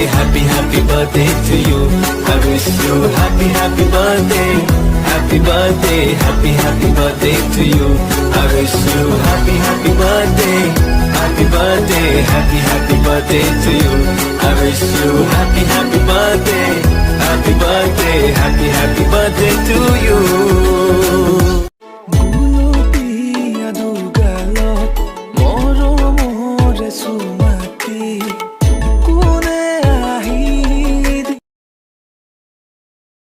happy birthday to you. I wish you happy birthday. Happy birthday, happy birthday to you. I wish you happy birthday. Happy birthday, happy birthday to you. I wish you happy birthday. Happy birthday, happy birthday to you.